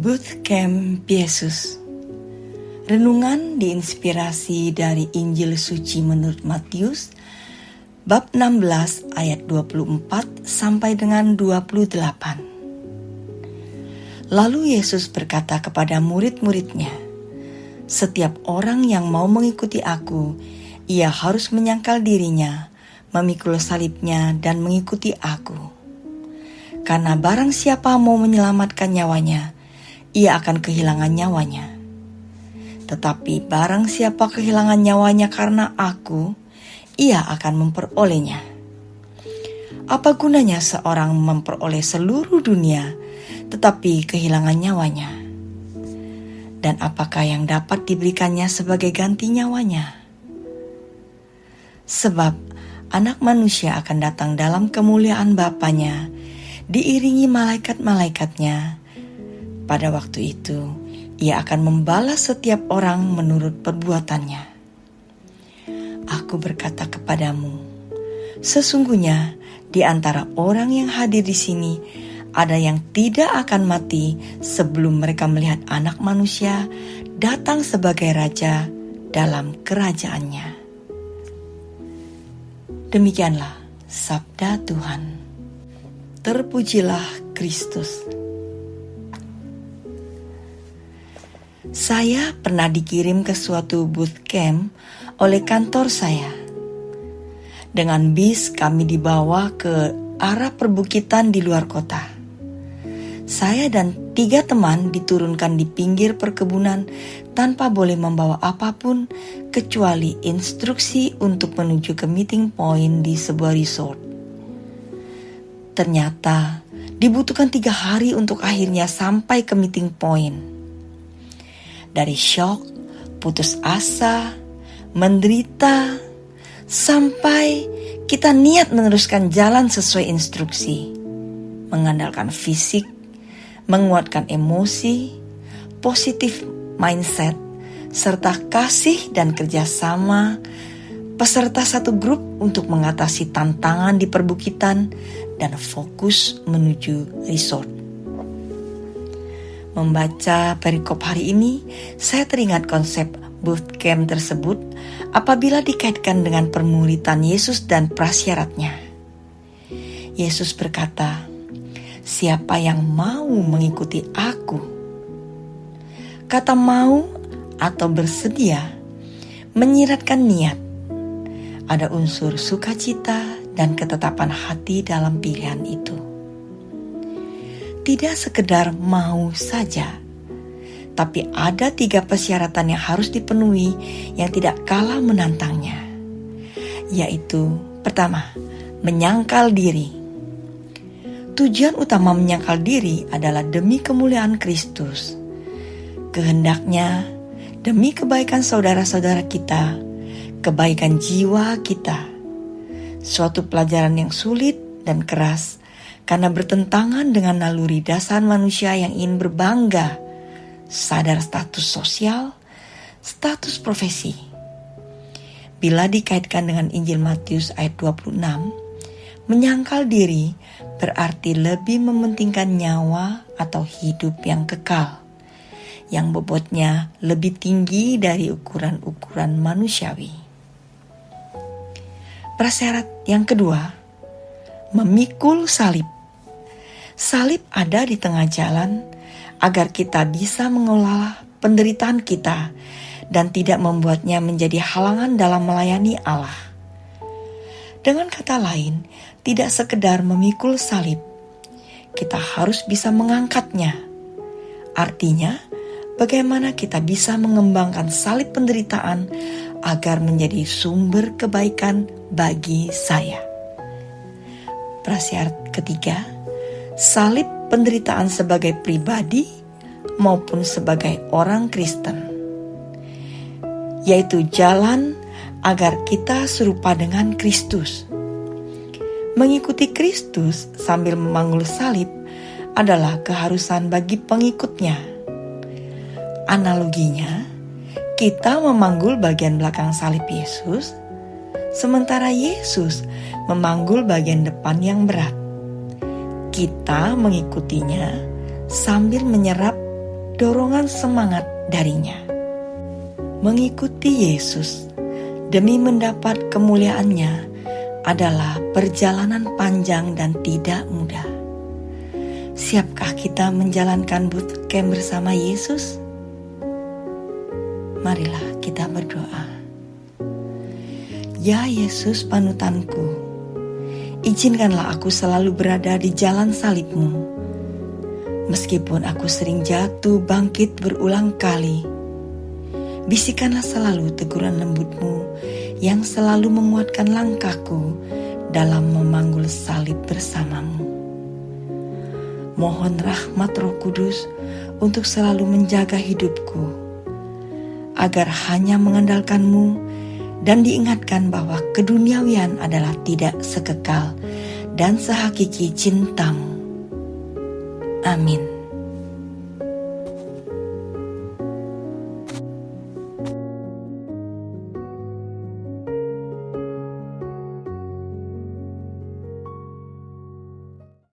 Bootcamp Yesus. Renungan diinspirasi dari Injil Suci menurut Matius bab 16 ayat 24 sampai dengan 28. Lalu Yesus berkata kepada murid-muridnya, "Setiap orang yang mau mengikuti aku, ia harus menyangkal dirinya, memikul salibnya dan mengikuti aku. Karena barang siapa mau menyelamatkan nyawanya, ia akan kehilangan nyawanya. Tetapi barang siapa kehilangan nyawanya karena aku, ia akan memperolehnya. Apa gunanya seorang memperoleh seluruh dunia, tetapi kehilangan nyawanya? Dan apakah yang dapat diberikannya sebagai ganti nyawanya? Sebab Anak Manusia akan datang dalam kemuliaan Bapanya, diiringi malaikat-malaikatnya. Pada waktu itu, ia akan membalas setiap orang menurut perbuatannya. Aku berkata kepadamu, sesungguhnya di antara orang yang hadir di sini, ada yang tidak akan mati sebelum mereka melihat Anak Manusia datang sebagai Raja dalam kerajaannya." Demikianlah sabda Tuhan. Terpujilah Kristus. Saya pernah dikirim ke suatu bootcamp oleh kantor saya. Dengan bis kami dibawa ke arah perbukitan di luar kota. Saya dan 3 teman diturunkan di pinggir perkebunan tanpa boleh membawa apapun kecuali instruksi untuk menuju ke meeting point di sebuah resort. Ternyata dibutuhkan 3 hari untuk akhirnya sampai ke meeting point. Dari syok, putus asa, menderita, sampai kita niat meneruskan jalan sesuai instruksi, mengandalkan fisik, menguatkan emosi, positif mindset, serta kasih dan kerjasama peserta satu grup untuk mengatasi tantangan di perbukitan dan fokus menuju resort. Membaca perikop hari ini, saya teringat konsep bootcamp tersebut apabila dikaitkan dengan permuritan Yesus dan prasyaratnya. Yesus berkata, "Siapa yang mau mengikuti aku?" Kata mau atau bersedia menyiratkan niat. Ada unsur sukacita dan ketetapan hati dalam pilihan itu. Tidak sekedar mau saja, tapi ada 3 persyaratan yang harus dipenuhi yang tidak kalah menantangnya. Yaitu, pertama, menyangkal diri. Tujuan utama menyangkal diri adalah demi kemuliaan Kristus. Kehendaknya demi kebaikan saudara-saudara kita, kebaikan jiwa kita. Suatu pelajaran yang sulit dan keras karena bertentangan dengan naluri dasar manusia yang ingin berbangga, sadar status sosial, status profesi. Bila dikaitkan dengan Injil Matius ayat 26, menyangkal diri berarti lebih mementingkan nyawa atau hidup yang kekal, yang bobotnya lebih tinggi dari ukuran-ukuran manusiawi. Prasyarat yang kedua, memikul salib. Salib ada di tengah jalan agar kita bisa mengelola penderitaan kita dan tidak membuatnya menjadi halangan dalam melayani Allah. Dengan kata lain, tidak sekedar memikul salib, kita harus bisa mengangkatnya. Artinya, bagaimana kita bisa mengembangkan salib penderitaan agar menjadi sumber kebaikan bagi saya. Prasyarat ketiga, salib penderitaan sebagai pribadi maupun sebagai orang Kristen, yaitu jalan agar kita serupa dengan Kristus. Mengikuti Kristus sambil memanggul salib adalah keharusan bagi pengikutnya. Analoginya, kita memanggul bagian belakang salib Yesus, sementara Yesus memanggul bagian depan yang berat. Kita mengikutinya sambil menyerap dorongan semangat darinya. Mengikuti Yesus demi mendapat kemuliaannya adalah perjalanan panjang dan tidak mudah. Siapkah kita menjalankan bootcamp bersama Yesus? Marilah kita berdoa. Ya Yesus panutanku, izinkanlah aku selalu berada di jalan salib-Mu. Meskipun aku sering jatuh bangkit berulang kali, bisikanlah selalu teguran lembut-Mu yang selalu menguatkan langkahku dalam memanggul salib bersama-Mu. Mohon rahmat Roh Kudus untuk selalu menjaga hidupku, agar hanya mengandalkan-Mu dan diingatkan bahwa keduniawian adalah tidak sekekal dan sehakiki cinta-Mu. Amin.